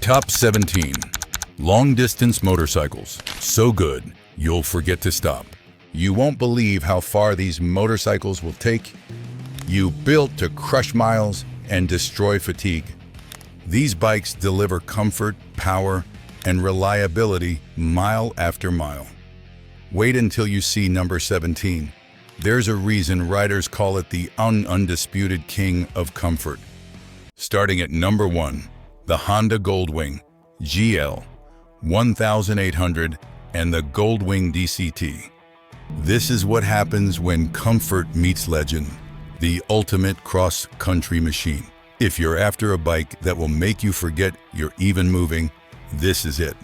Top 17. Long-distance motorcycles. So good, you'll forget to stop. You won't believe how far these motorcycles will take you. Built to crush miles and destroy fatigue. These bikes deliver comfort, power, and reliability mile after mile. Wait until you see number 17. There's a reason riders call it the undisputed king of comfort. Starting at number 1, the Honda Goldwing GL1800 and the Goldwing DCT. This is what happens when comfort meets legend, the ultimate cross-country machine. If you're after a bike that will make you forget you're even moving, this is it.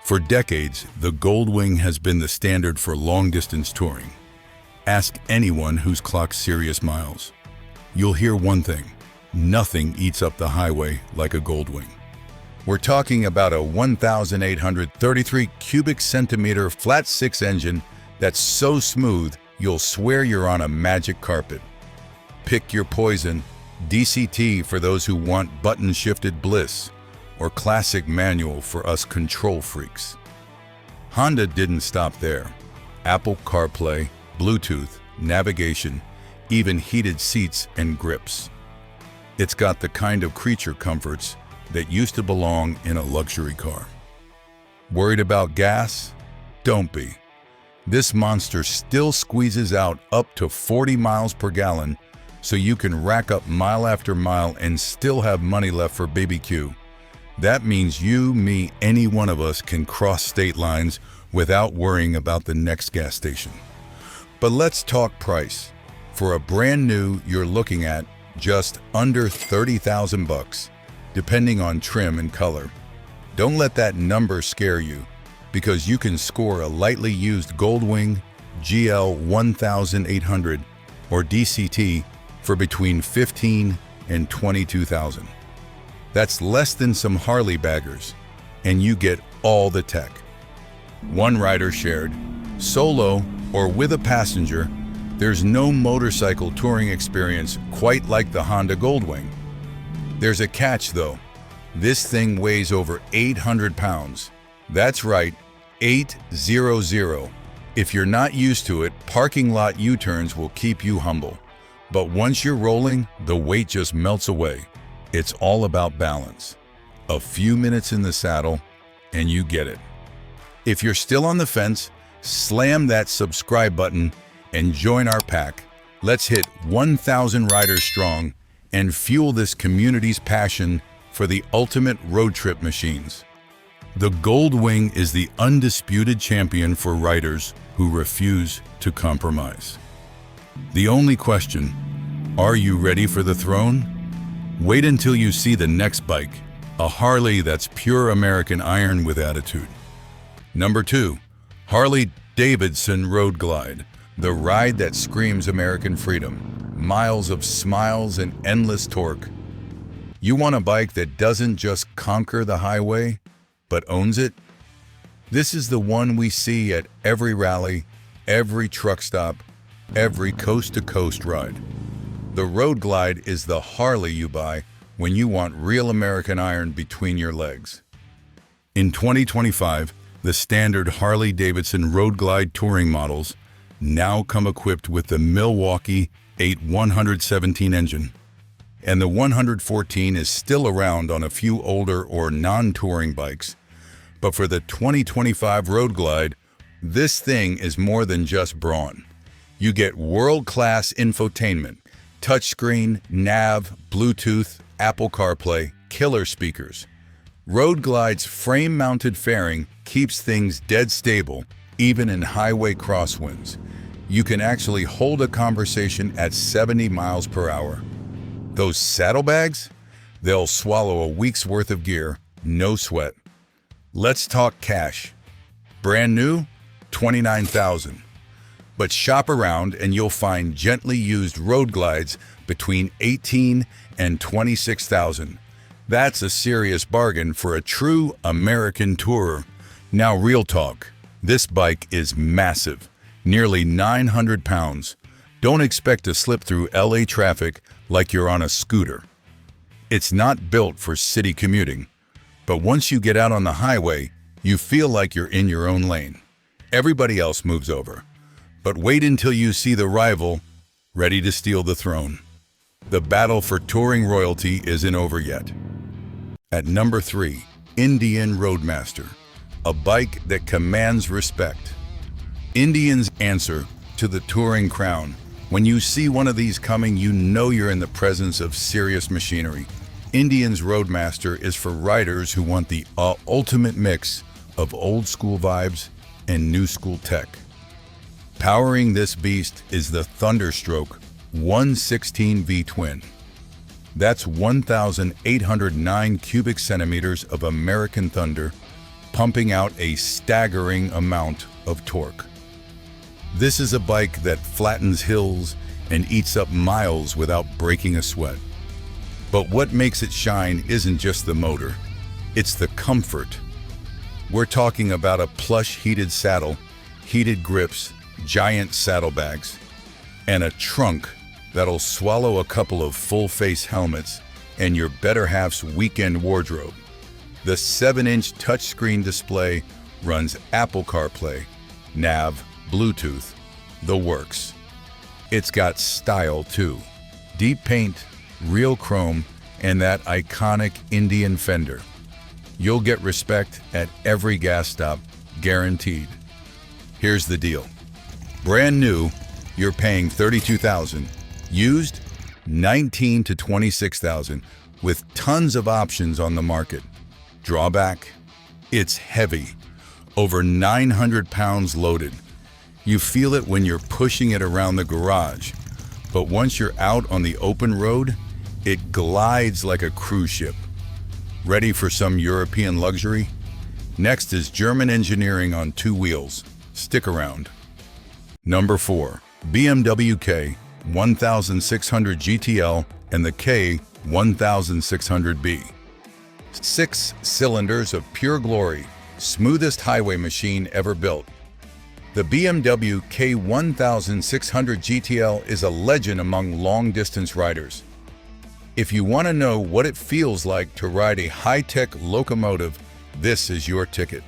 For decades, the Goldwing has been the standard for long-distance touring. Ask anyone who's clocked serious miles. You'll hear one thing: nothing eats up the highway like a Goldwing. We're talking about a 1,833 cubic centimeter flat 6 engine that's so smooth you'll swear you're on a magic carpet. Pick your poison: DCT for those who want button-shifted bliss, or classic manual for us control freaks. Honda didn't stop there. Apple CarPlay, Bluetooth, navigation, even heated seats and grips. It's got the kind of creature comforts that used to belong in a luxury car. Worried about gas? Don't be. This monster still squeezes out up to 40 miles per gallon, so you can rack up mile after mile and still have money left for BBQ. That means you, me, any one of us can cross state lines without worrying about the next gas station. But let's talk price. For a brand new, you're looking at just under 30,000 bucks, depending on trim and color. Don't let that number scare you, because you can score a lightly used Goldwing GL1800 or DCT for between 15 and 22,000. That's less than some Harley baggers, and you get all the tech. One rider shared, solo or with a passenger, there's no motorcycle touring experience quite like the Honda Goldwing. There's a catch though. This thing weighs over 800 pounds. That's right, 800. If you're not used to it, parking lot U-turns will keep you humble. But once you're rolling, the weight just melts away. It's all about balance. A few minutes in the saddle, and you get it. If you're still on the fence, slam that subscribe button and join our pack. Let's hit 1,000 riders strong and fuel this community's passion for the ultimate road trip machines. The Goldwing is the undisputed champion for riders who refuse to compromise. The only question: are you ready for the throne? Wait until you see the next bike, a Harley that's pure American iron with attitude. Number 2, Harley-Davidson Road Glide, the ride that screams American freedom, miles of smiles and endless torque. You want a bike that doesn't just conquer the highway, but owns it? This is the one we see at every rally, every truck stop, every coast-to-coast ride. The Road Glide is the Harley you buy when you want real American iron between your legs. In 2025, the standard Harley-Davidson Road Glide touring models now come equipped with the Milwaukee 117 engine. And the 114 is still around on a few older or non-touring bikes. But for the 2025 Road Glide, this thing is more than just brawn. You get world-class infotainment, touchscreen, nav, Bluetooth, Apple CarPlay, killer speakers. Road Glide's frame-mounted fairing keeps things dead stable, even in highway crosswinds. You can actually hold a conversation at 70 miles per hour. Those saddlebags? They'll swallow a week's worth of gear, no sweat. Let's talk cash. Brand new? $29,000. But shop around and you'll find gently used Road Glides between $18,000 and $26,000. That's a serious bargain for a true American tourer. Now, real talk. This bike is massive, nearly 900 pounds. Don't expect to slip through LA traffic like you're on a scooter. It's not built for city commuting. But once you get out on the highway, you feel like you're in your own lane. Everybody else moves over. But wait until you see the rival ready to steal the throne. The battle for touring royalty isn't over yet. At number 3, Indian Roadmaster, a bike that commands respect. Indians answer to the touring crown. When you see one of these coming, you know you're in the presence of serious machinery. Indian's Roadmaster is for riders who want the ultimate mix of old school vibes and new school tech. Powering this beast is the Thunderstroke 116 V-twin. That's 1,809 cubic centimeters of American thunder, pumping out a staggering amount of torque. This is a bike that flattens hills and eats up miles without breaking a sweat. But what makes it shine isn't just the motor, it's the comfort. We're talking about a plush heated saddle, heated grips, giant saddlebags, and a trunk that'll swallow a couple of full-face helmets and your better half's weekend wardrobe. The 7-inch touchscreen display runs Apple CarPlay, nav, Bluetooth, the works. It's got style too. Deep paint, real chrome, and that iconic Indian fender. You'll get respect at every gas stop, guaranteed. Here's the deal. Brand new, you're paying $32,000. Used, $19,000 to $26,000, with tons of options on the market. Drawback? It's heavy. Over 900 pounds loaded. You feel it when you're pushing it around the garage. But once you're out on the open road, it glides like a cruise ship. Ready for some European luxury? Next is German engineering on 2 wheels. Stick around. Number 4, BMW K1600GTL and the K1600B. 6 cylinders of pure glory, smoothest highway machine ever built. The BMW K1600GTL is a legend among long-distance riders. If you want to know what it feels like to ride a high-tech locomotive, this is your ticket.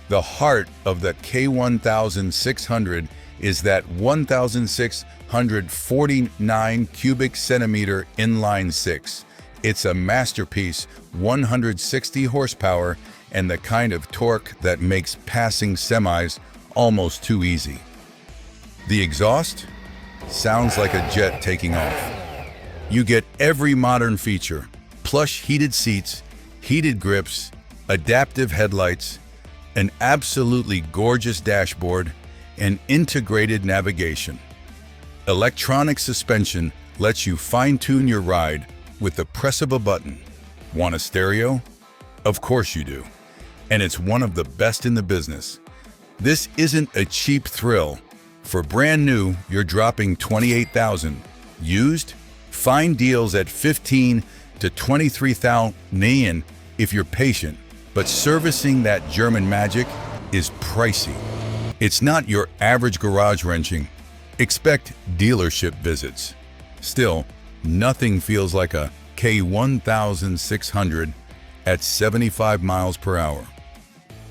The heart of the K1600 is that 1,649 cubic centimeter inline 6. It's a masterpiece, 160 horsepower, and the kind of torque that makes passing semis almost too easy. The exhaust sounds like a jet taking off. You get every modern feature: plush heated seats, heated grips, adaptive headlights, an absolutely gorgeous dashboard, and integrated navigation. Electronic suspension lets you fine-tune your ride with the press of a button. Want a stereo? Of course you do. And it's one of the best in the business. This isn't a cheap thrill. For brand new, you're dropping $28,000. Used? Find deals at $15,000 to $23,000 if you're patient. But servicing that German magic is pricey. It's not your average garage wrenching. Expect dealership visits. Still, nothing feels like a K1600 at 75 miles per hour.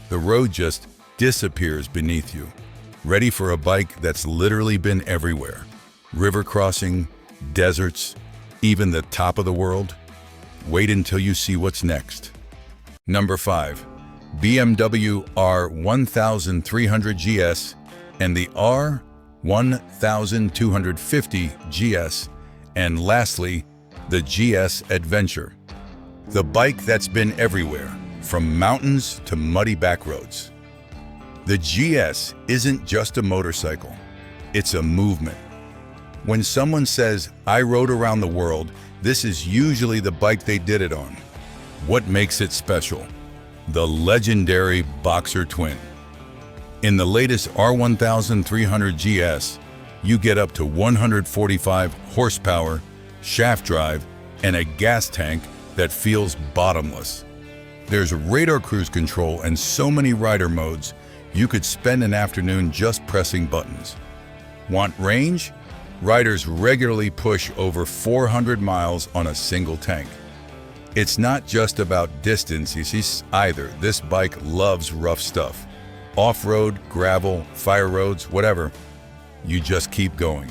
The road just disappears beneath you. Ready for a bike that's literally been everywhere. River crossing, deserts, even the top of the world. Wait until you see what's next. Number 5, BMW R1300GS and the R1250GS, and lastly, the GS Adventure. The bike that's been everywhere, from mountains to muddy back roads. The GS isn't just a motorcycle, it's a movement. When someone says, "I rode around the world," this is usually the bike they did it on. What makes it special? The legendary Boxer Twin. In the latest R1300GS, you get up to 145 horsepower, shaft drive, and a gas tank that feels bottomless. There's radar cruise control and so many rider modes, you could spend an afternoon just pressing buttons. Want range? Riders regularly push over 400 miles on a single tank. It's not just about distance either. This bike loves rough stuff. Off-road, gravel, fire roads, whatever. You just keep going.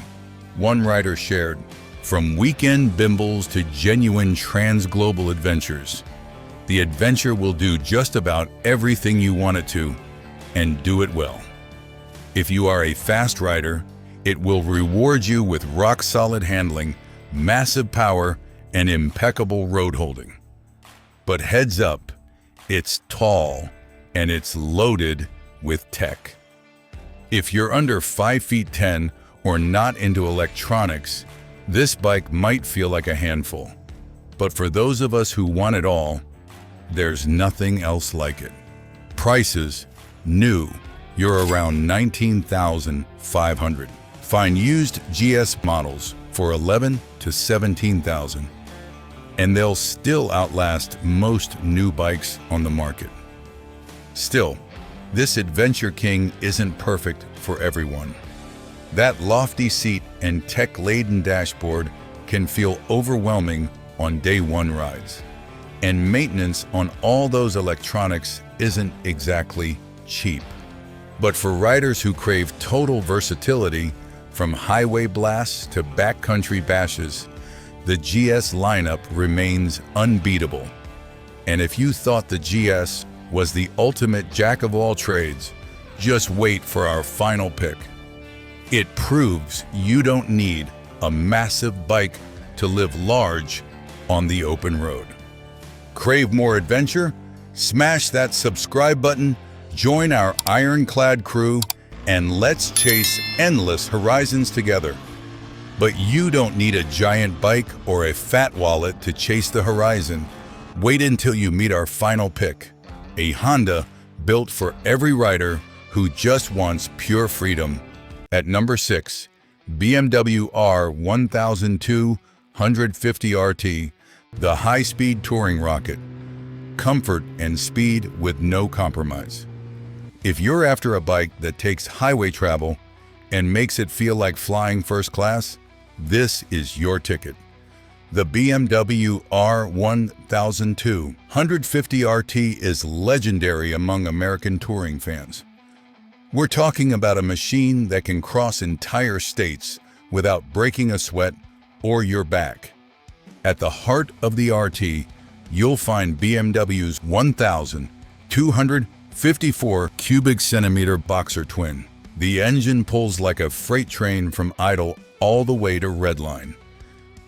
One rider shared, "From weekend bimbles to genuine trans-global adventures, the adventure will do just about everything you want it to, and do it well." If you are a fast rider, it will reward you with rock-solid handling, massive power, and impeccable road holding. But heads up, it's tall and it's loaded with tech. If you're under 5 feet 10 or not into electronics, this bike might feel like a handful. But for those of us who want it all, there's nothing else like it. Prices, new, you're around $19,500. Find used GS models for $11,000 to $17,000, and they'll still outlast most new bikes on the market. Still, this Adventure King isn't perfect for everyone. That lofty seat and tech-laden dashboard can feel overwhelming on day one rides. And maintenance on all those electronics isn't exactly cheap. But for riders who crave total versatility, from highway blasts to backcountry bashes, the GS lineup remains unbeatable. And if you thought the GS was the ultimate jack of all trades, just wait for our final pick. It proves you don't need a massive bike to live large on the open road. Crave more adventure? Smash that subscribe button, join our ironclad crew, and let's chase endless horizons together. But you don't need a giant bike or a fat wallet to chase the horizon. Wait until you meet our final pick, a Honda built for every rider who just wants pure freedom. At number 6, BMW R1250RT, the high-speed touring rocket. Comfort and speed with no compromise. If you're after a bike that takes highway travel and makes it feel like flying first class, this is your ticket. The BMW R1250RT is legendary among American touring fans. We're talking about a machine that can cross entire states without breaking a sweat or your back. At the heart of the RT, you'll find BMW's 1,254 cubic centimeter boxer twin. The engine pulls like a freight train from idle all the way to redline.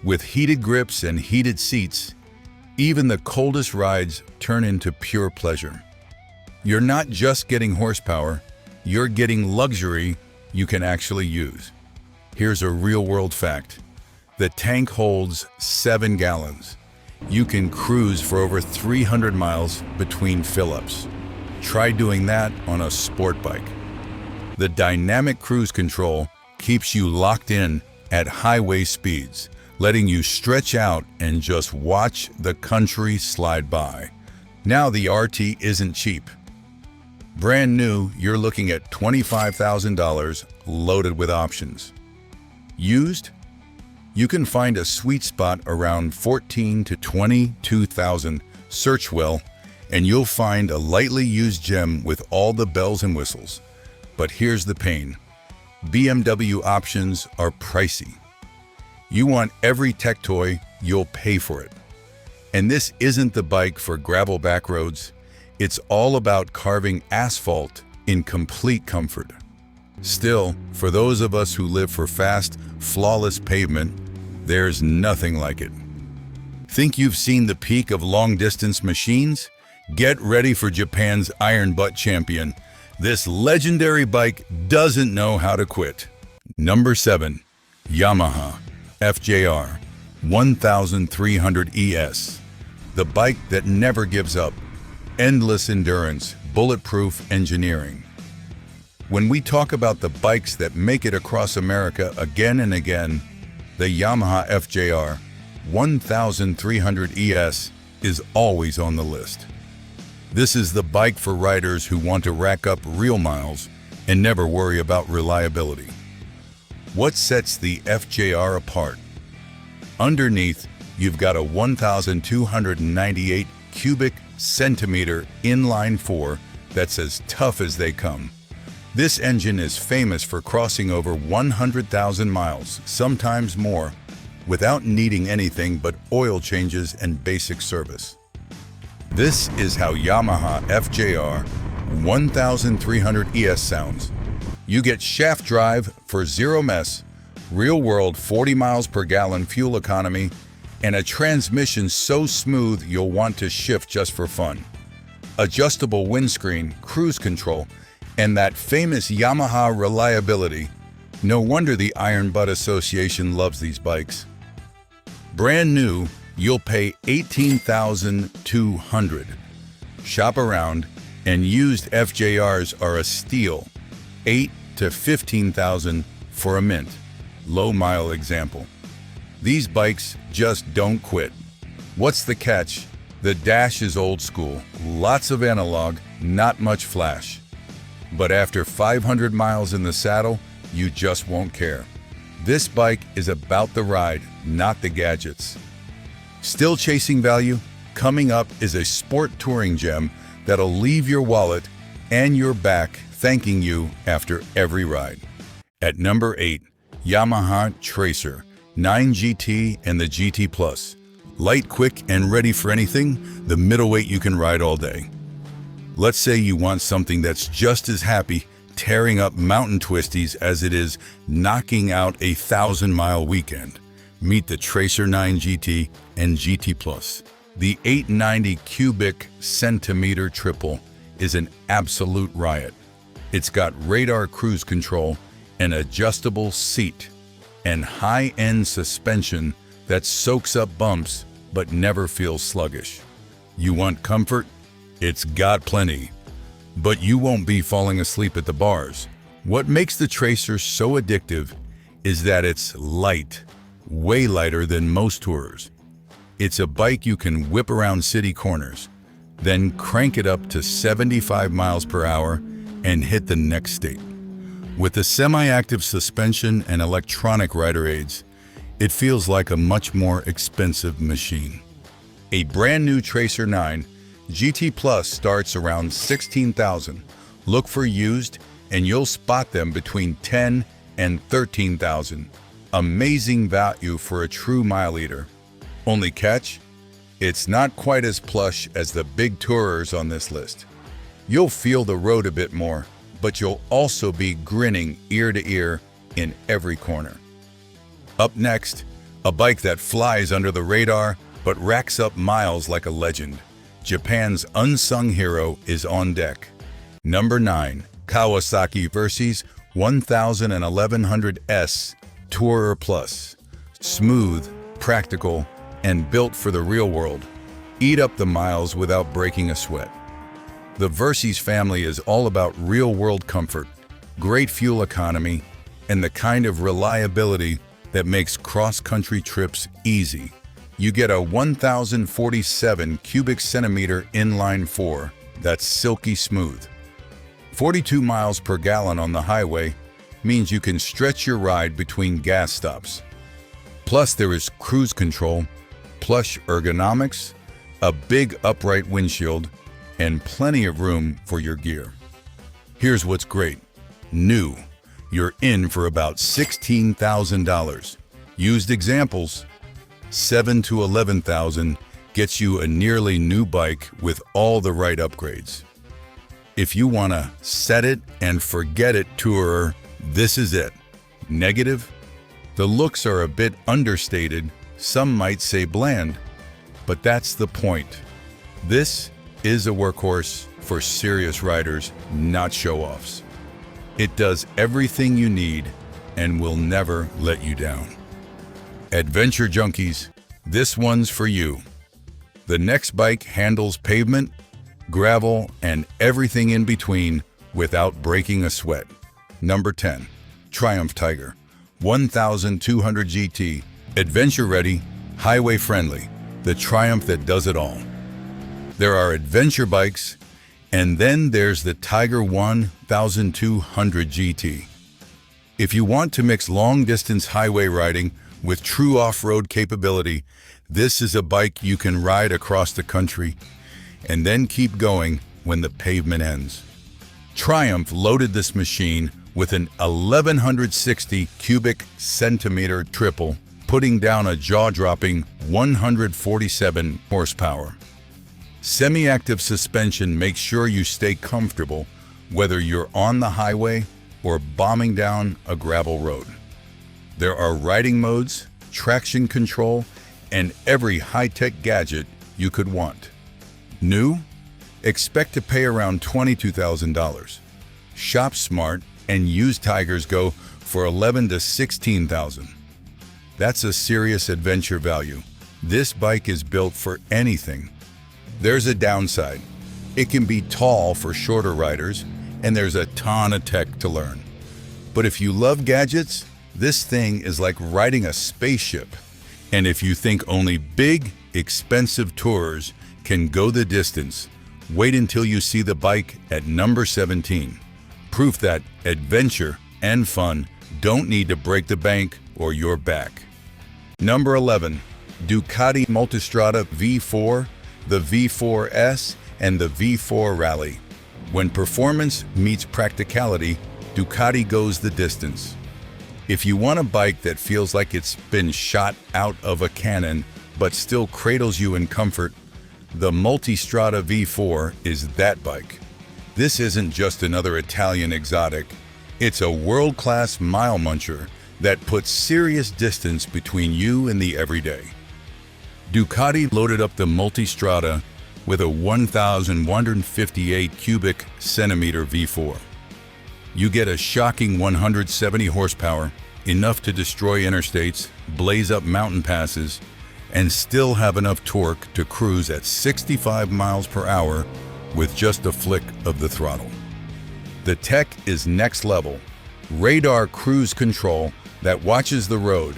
With heated grips and heated seats, even the coldest rides turn into pure pleasure. You're not just getting horsepower, you're getting luxury you can actually use. Here's a real-world fact. The tank holds 7 gallons. You can cruise for over 300 miles between fill-ups. Try doing that on a sport bike. The dynamic cruise control keeps you locked in at highway speeds, letting you stretch out and just watch the country slide by. Now the RT isn't cheap. Brand new, you're looking at $25,000 loaded with options. Used? You can find a sweet spot around $14,000 to $22,000. Search well, and you'll find a lightly used gem with all the bells and whistles. But here's the pain. BMW options are pricey. You want every tech toy, you'll pay for it. And this isn't the bike for gravel back roads. It's all about carving asphalt in complete comfort. Still, for those of us who live for fast, flawless pavement, there's nothing like it. Think you've seen the peak of long-distance machines? Get ready for Japan's Iron Butt champion. This legendary bike doesn't know how to quit. Number 7. Yamaha FJR1300ES. The bike that never gives up. Endless endurance, bulletproof engineering. When we talk about the bikes that make it across America again and again, the Yamaha FJR1300ES is always on the list. This is the bike for riders who want to rack up real miles and never worry about reliability. What sets the FJR apart? Underneath, you've got a 1,298 cubic centimeter inline 4 that's as tough as they come. This engine is famous for crossing over 100,000 miles, sometimes more, without needing anything but oil changes and basic service. This is how Yamaha FJR1300ES sounds. You get shaft drive for zero mess, real-world 40 miles per gallon fuel economy, and a transmission so smooth you'll want to shift just for fun. Adjustable windscreen, cruise control, and that famous Yamaha reliability. No wonder the Iron Butt Association loves these bikes. Brand new, you'll pay $18,200. Shop around, and used FJRs are a steal. $8,000 to $15,000 for a mint. Low mile example. These bikes just don't quit. What's the catch? The dash is old school, lots of analog, not much flash. But after 500 miles in the saddle, you just won't care. This bike is about the ride, not the gadgets. Still chasing value? Coming up is a sport touring gem that'll leave your wallet and your back thanking you after every ride. At number 8, Yamaha Tracer 9GT and the GT Plus. Light, quick, and ready for anything, the middleweight you can ride all day. Let's say you want something that's just as happy tearing up mountain twisties as it is knocking out a 1,000-mile weekend. Meet the Tracer 9GT and GT Plus. The 890 cubic centimeter triple is an absolute riot. It's got radar cruise control, an adjustable seat, and high-end suspension that soaks up bumps but never feels sluggish. You want comfort? It's got plenty. But you won't be falling asleep at the bars. What makes the Tracer so addictive is that it's light, way lighter than most tourers. It's a bike you can whip around city corners, then crank it up to 75 miles per hour and hit the next state. With the semi-active suspension and electronic rider aids, it feels like a much more expensive machine. A brand new Tracer 9 GT Plus starts around $16,000. Look for used and you'll spot them between $10,000 and $13,000. Amazing value for a true mile eater. Only catch? It's not quite as plush as the big tourers on this list. You'll feel the road a bit more, but you'll also be grinning ear to ear in every corner. Up next, a bike that flies under the radar but racks up miles like a legend. Japan's unsung hero is on deck. Number 9, Kawasaki Versy's 1100S Tourer Plus. Smooth, practical, and built for the real world. Eat up the miles without breaking a sweat. The Versy's family is all about real-world comfort, great fuel economy, and the kind of reliability that makes cross-country trips easy. You get a 1,047 cubic centimeter inline 4 that's silky smooth. 42 miles per gallon on the highway means you can stretch your ride between gas stops. Plus there is cruise control, plush ergonomics, a big upright windshield, and plenty of room for your gear. Here's what's great. New. You're in for about $16,000. Used examples, $7,000 to $11,000 gets you a nearly new bike with all the right upgrades. If you want to set it and forget it tourer, this is it. Negative? The looks are a bit understated, some might say bland, but that's the point. This is a workhorse for serious riders, not show-offs. It does everything you need and will never let you down. Adventure junkies, this one's for you. The next bike handles pavement, gravel, and everything in between without breaking a sweat. Number 10, Triumph Tiger 1200 GT. Adventure ready, highway friendly, the Triumph that does it all. There are adventure bikes, and then there's the Tiger 1200 GT. If you want to mix long-distance highway riding with true off-road capability, This is a bike you can ride across the country and then keep going when the pavement ends. Triumph loaded this machine with an 1160 cubic centimeter triple, putting down a jaw-dropping 147 horsepower. Semi-active suspension makes sure you stay comfortable whether you're on the highway or bombing down a gravel road. There are riding modes, traction control, and every high-tech gadget you could want. New? Expect to pay around $22,000. Shop smart and used Tigers go for $11,000 to $16,000. That's a serious adventure value. This bike is built for anything. There's a downside. It can be tall for shorter riders, and there's a ton of tech to learn. But if you love gadgets, this thing is like riding a spaceship. And if you think only big, expensive tourers can go the distance, wait until you see the bike at number 17. Proof that adventure and fun don't need to break the bank or your back. Number 11. Ducati Multistrada V4, the V4S, and the V4 Rally. When performance meets practicality, Ducati goes the distance. If you want a bike that feels like it's been shot out of a cannon but still cradles you in comfort, the Multistrada V4 is that bike. This isn't just another Italian exotic. It's a world-class mile muncher that puts serious distance between you and the everyday. Ducati loaded up the Multistrada with a 1,158 cubic centimeter V4. You get a shocking 170 horsepower, enough to destroy interstates, blaze up mountain passes, and still have enough torque to cruise at 65 miles per hour with just a flick of the throttle. The tech is next level. Radar cruise control that watches the road,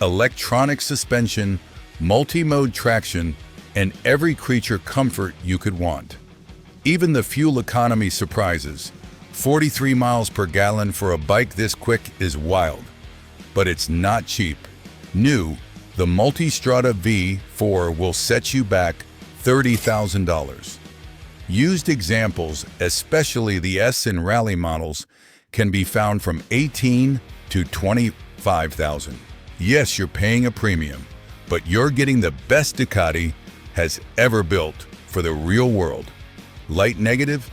electronic suspension, multi-mode traction, and every creature comfort you could want. Even the fuel economy surprises. 43 miles per gallon for a bike this quick is wild, but it's not cheap. New, the Multistrada V4 will set you back $30,000. Used examples, especially the S and Rally models, can be found from $18,000 to $25,000. Yes, you're paying a premium, but you're getting the best Ducati has ever built for the real world. Light negative?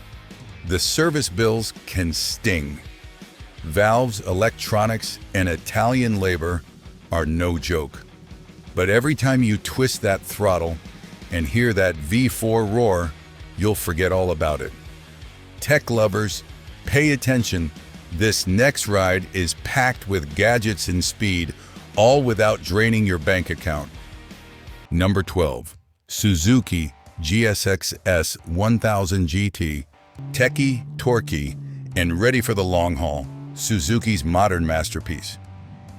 The service bills can sting. Valves, electronics, and Italian labor are no joke. But every time you twist that throttle and hear that V4 roar, you'll forget all about it. Tech lovers, pay attention. This next ride is packed with gadgets and speed, all without draining your bank account. Number 12. Suzuki GSXS100GT. Techy, torquey, and ready for the long haul. Suzuki's modern masterpiece.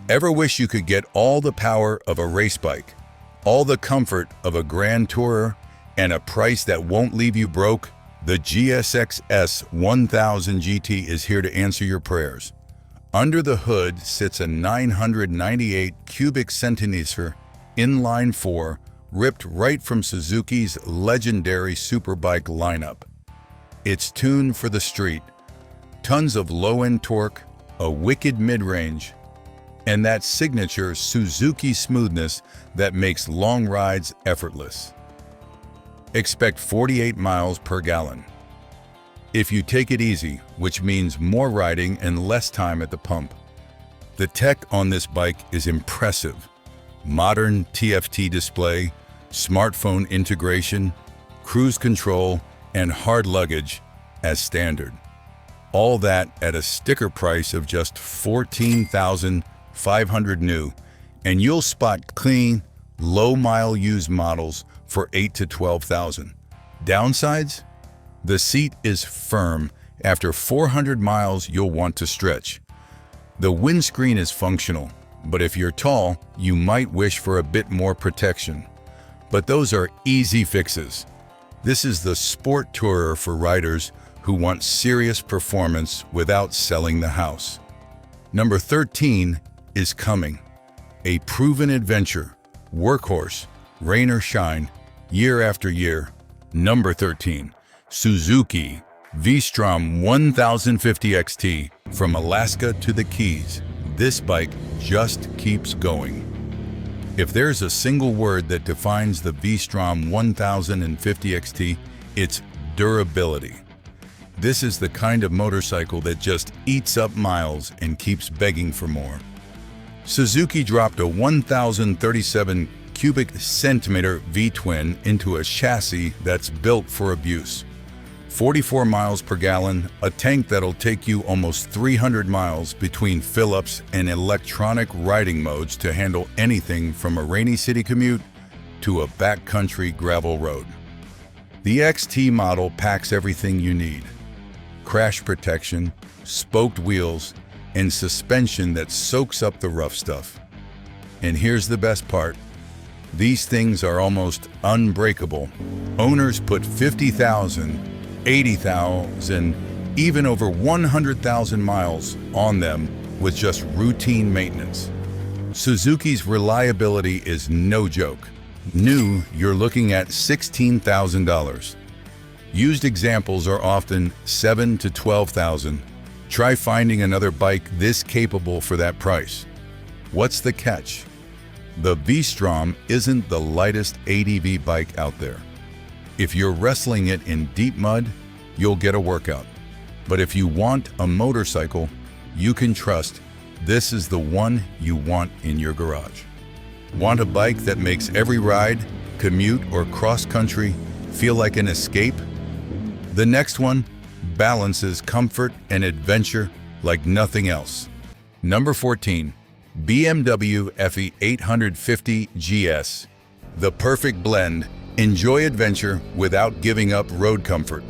Ever wish you could get all the power of a race bike, all the comfort of a grand tourer, and a price that won't leave you broke? The GSXS100GT is here to answer your prayers. Under the hood sits a 998 cubic centimeter inline 4, ripped right from Suzuki's legendary superbike lineup. It's tuned for the street. Tons of low-end torque, a wicked mid-range, and that signature Suzuki smoothness that makes long rides effortless. Expect 48 miles per gallon. If you take it easy, which means more riding and less time at the pump. The tech on this bike is impressive. Modern TFT display, smartphone integration, cruise control, and hard luggage as standard. All that at a sticker price of just $14,500 new, and you'll spot clean, low-mile used models for $8,000 to $12,000. Downsides? The seat is firm. After 400 miles, you'll want to stretch. The windscreen is functional, but if you're tall, you might wish for a bit more protection. But those are easy fixes. This is the sport tourer for riders who want serious performance without selling the house. Number 13 is coming. A proven adventure, workhorse, rain or shine, year after year. Number 13. Suzuki Vstrom 1050 XT. From Alaska to the Keys, this bike just keeps going. If there's a single word that defines the Vstrom 1050 XT, it's durability. This is the kind of motorcycle that just eats up miles and keeps begging for more. Suzuki dropped a 1,037 cubic centimeter V-twin into a chassis that's built for abuse. 44 miles per gallon, a tank that'll take you almost 300 miles between fill-ups and electronic riding modes to handle anything from a rainy city commute to a backcountry gravel road. The XT model packs everything you need: crash protection, spoked wheels, and suspension that soaks up the rough stuff. And here's the best part: these things are almost unbreakable. Owners put 50,000, 80,000, even over 100,000 miles on them with just routine maintenance. Suzuki's reliability is no joke. New, you're looking at $16,000. Used examples are often $7,000 to $12,000. Try finding another bike this capable for that price. What's the catch? The V-Strom isn't the lightest ADV bike out there. If you're wrestling it in deep mud, you'll get a workout. But if you want a motorcycle you can trust, this is the one you want in your garage. Want a bike that makes every ride, commute, or cross-country feel like an escape? The next one balances comfort and adventure like nothing else. Number 14. BMW FE850 GS. The perfect blend. Enjoy adventure without giving up road comfort.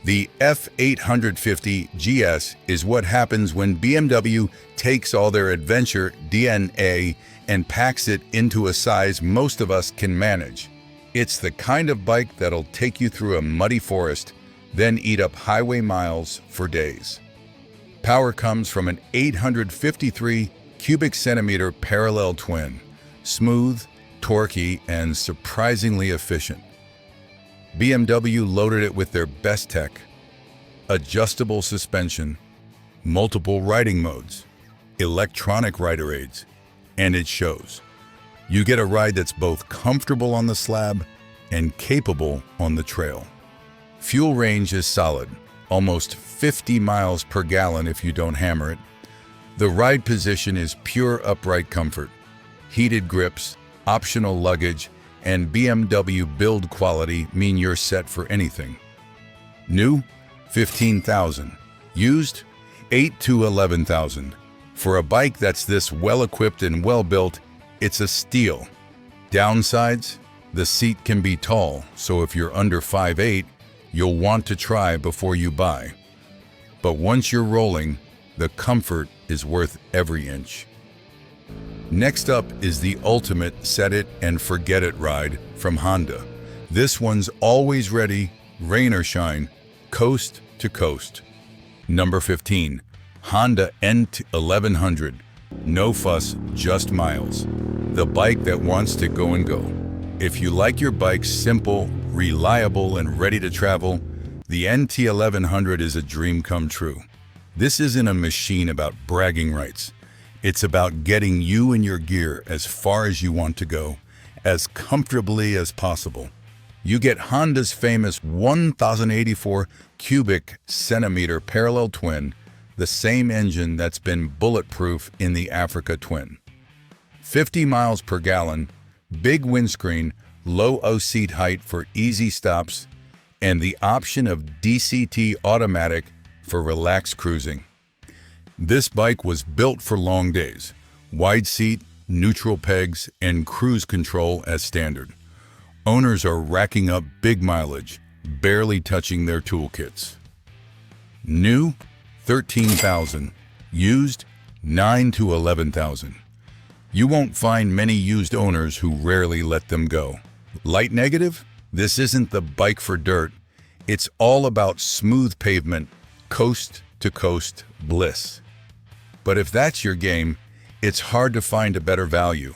The F850 GS is what happens when BMW takes all their adventure DNA and packs it into a size most of us can manage. It's the kind of bike that'll take you through a muddy forest, then eat up highway miles for days. Power comes from an 853 cubic centimeter parallel twin, smooth, torquey, and surprisingly efficient. BMW loaded it with their best tech: adjustable suspension, multiple riding modes, electronic rider aids, and it shows. You get a ride that's both comfortable on the slab and capable on the trail. Fuel range is solid, almost 50 miles per gallon if you don't hammer it. The ride position is pure upright comfort. Heated grips, optional luggage, and BMW build quality mean you're set for anything. New, $15,000. Used, $8,000 to $11,000. For a bike that's this well-equipped and well-built, it's a steal. Downsides? The seat can be tall, so if you're under 5'8", you'll want to try before you buy. But once you're rolling, the comfort is worth every inch. Next up is the ultimate set-it-and-forget-it ride from Honda. This one's always ready, rain or shine, coast to coast. Number 15. Honda NT1100. No fuss, just miles. The bike that wants to go and go. If you like your bike simple, reliable, and ready to travel, the NT1100 is a dream come true. This isn't a machine about bragging rights. It's about getting you and your gear as far as you want to go, as comfortably as possible. You get Honda's famous 1,084 cubic centimeter parallel twin, the same engine that's been bulletproof in the Africa Twin. 50 miles per gallon, big windscreen, low seat height for easy stops, and the option of DCT automatic for relaxed cruising. This bike was built for long days, wide seat, neutral pegs, and cruise control as standard. Owners are racking up big mileage, barely touching their toolkits. New, $13,000. Used, $9,000 to $11,000. You won't find many used owners who rarely let them go. Light negative? This isn't the bike for dirt. It's all about smooth pavement, coast-to-coast bliss. But if that's your game, it's hard to find a better value.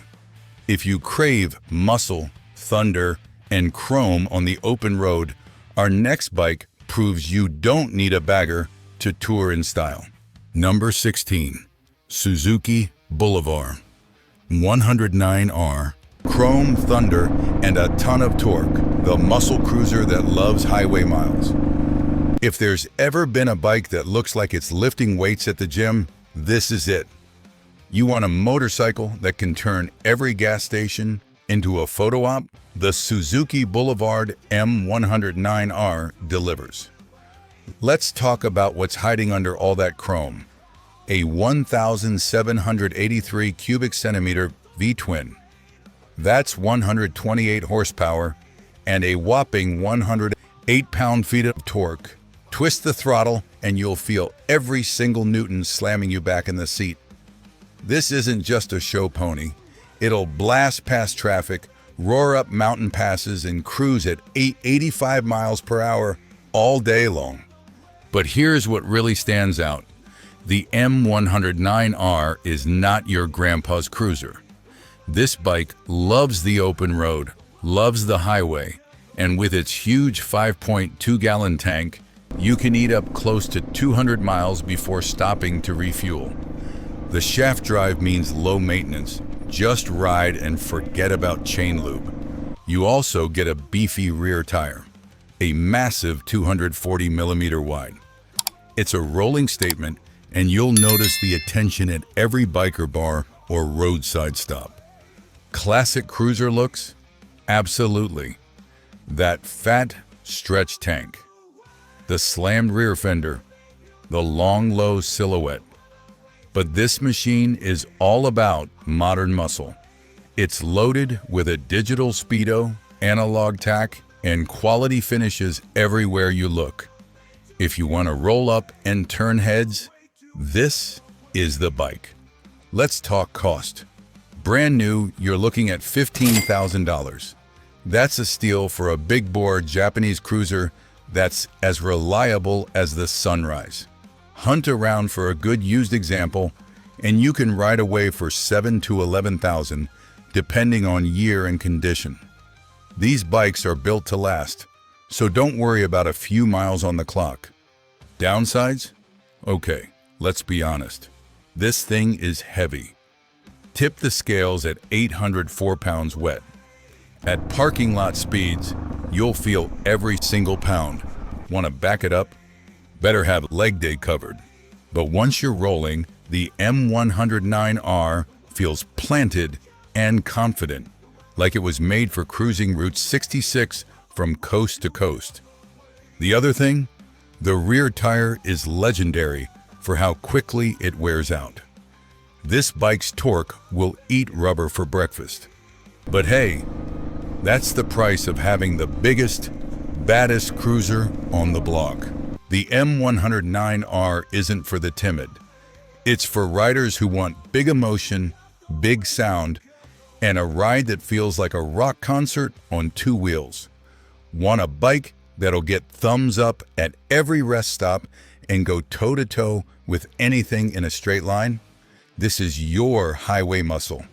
If you crave muscle, thunder, and chrome on the open road, our next bike proves you don't need a bagger to tour in style. Number 16. Suzuki Boulevard 109R. Chrome, thunder, and a ton of torque. The muscle cruiser that loves highway miles. If there's ever been a bike that looks like it's lifting weights at the gym, this is it. You want a motorcycle that can turn every gas station into a photo op? The Suzuki Boulevard M109R delivers. Let's talk about what's hiding under all that chrome. A 1,783 cubic centimeter V-twin. That's 128 horsepower and a whopping 108 pound-feet of torque. Twist the throttle and you'll feel every single Newton slamming you back in the seat. This isn't just a show pony. It'll blast past traffic, roar up mountain passes, and cruise at 85 miles per hour all day long. But here's what really stands out. The M109R is not your grandpa's cruiser. This bike loves the open road, loves the highway, and with its huge 5.2-gallon tank, you can eat up close to 200 miles before stopping to refuel. The shaft drive means low maintenance. Just ride and forget about chain lube. You also get a beefy rear tire, a massive 240 millimeter wide. It's a rolling statement, and you'll notice the attention at every biker bar or roadside stop. Classic cruiser looks? Absolutely. That fat, stretch tank. The slammed rear fender. The long, low silhouette. But this machine is all about modern muscle. It's loaded with a digital speedo, analog tack, and quality finishes everywhere you look. If you want to roll up and turn heads, this is the bike. Let's talk cost. Brand new, you're looking at $15,000. That's a steal for a big-bore Japanese cruiser that's as reliable as the sunrise. Hunt around for a good used example, and you can ride away for $7,000 to $11,000, depending on year and condition. These bikes are built to last, so don't worry about a few miles on the clock. Downsides? Okay, let's be honest. This thing is heavy. Tip the scales at 804 pounds wet. At parking lot speeds, you'll feel every single pound. Want to back it up? Better have leg day covered. But once you're rolling, the M109R feels planted and confident, like it was made for cruising Route 66 from coast to coast. The other thing? The rear tire is legendary for how quickly it wears out. This bike's torque will eat rubber for breakfast. But hey, that's the price of having the biggest, baddest cruiser on the block. The M109R isn't for the timid. It's for riders who want big emotion, big sound, and a ride that feels like a rock concert on two wheels. Want a bike that'll get thumbs up at every rest stop and go toe-to-toe with anything in a straight line? This is your highway muscle.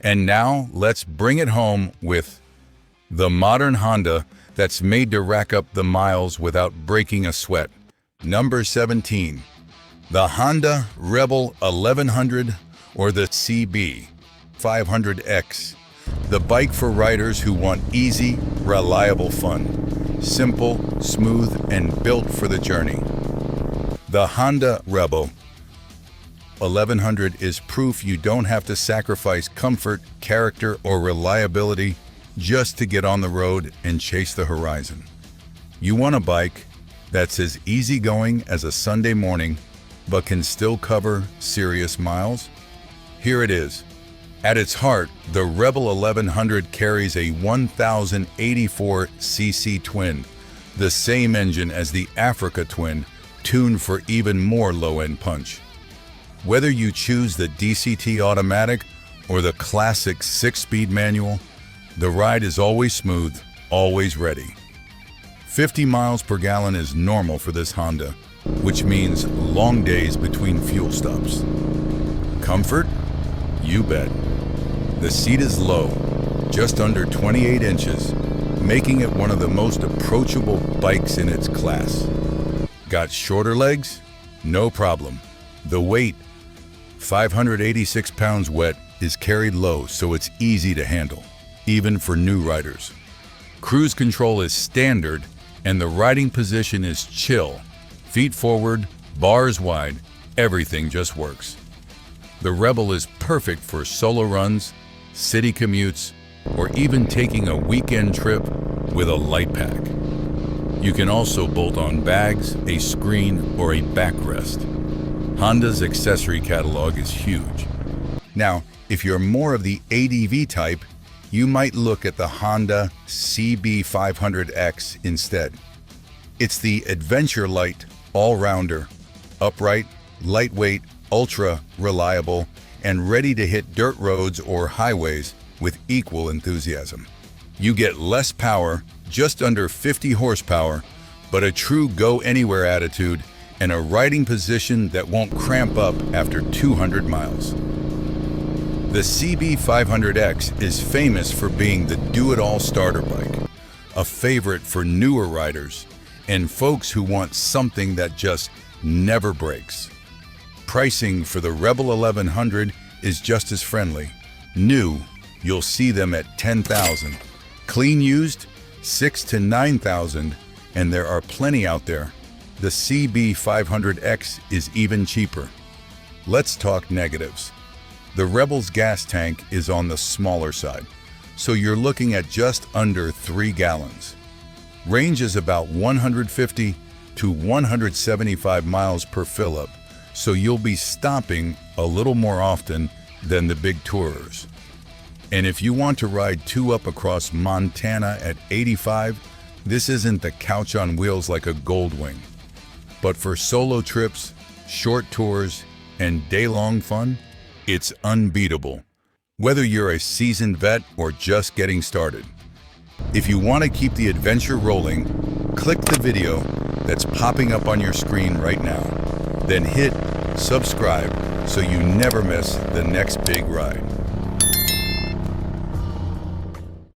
And now let's bring it home with the modern Honda that's made to rack up the miles without breaking a sweat. Number 17. The Honda Rebel 1100 or the CB 500X. The bike for riders who want easy, reliable fun. Simple, smooth, and built for the journey. The Honda Rebel 1100 is proof you don't have to sacrifice comfort, character, or reliability just to get on the road and chase the horizon. You want a bike that's as easygoing as a Sunday morning, but can still cover serious miles? Here it is. At its heart, the Rebel 1100 carries a 1084cc twin, the same engine as the Africa twin, tuned for even more low-end punch. Whether you choose the DCT automatic or the classic 6-speed manual, the ride is always smooth, always ready. 50 miles per gallon is normal for this Honda, which means long days between fuel stops. Comfort? You bet. The seat is low, just under 28 inches, making it one of the most approachable bikes in its class. Got shorter legs? No problem. The weight, 586 pounds wet, is carried low, so it's easy to handle, even for new riders. Cruise control is standard, and the riding position is chill. Feet forward, bars wide, everything just works. The Rebel is perfect for solo runs, city commutes, or even taking a weekend trip with a light pack. You can also bolt on bags, a screen, or a backrest. Honda's accessory catalog is huge. Now, if you're more of the ADV type, you might look at the Honda CB500X instead. It's the adventure light all-rounder, upright, lightweight, ultra reliable, and ready to hit dirt roads or highways with equal enthusiasm. You get less power, just under 50 horsepower, but a true go-anywhere attitude and a riding position that won't cramp up after 200 miles. The CB500X is famous for being the do-it-all starter bike, a favorite for newer riders and folks who want something that just never breaks. Pricing for the Rebel 1100 is just as friendly. New, you'll see them at $10,000. Clean used, $6,000 to $9,000, and there are plenty out there. The CB500X is even cheaper. Let's talk negatives. The Rebel's gas tank is on the smaller side, so you're looking at just under 3 gallons. Range is about 150 to 175 miles per fill-up, so you'll be stopping a little more often than the big tourers. And if you want to ride 2-up across Montana at 85, this isn't the couch on wheels like a Goldwing. But for solo trips, short tours, and day-long fun, it's unbeatable, whether you're a seasoned vet or just getting started. If you want to keep the adventure rolling, click the video that's popping up on your screen right now. Then hit subscribe so you never miss the next big ride.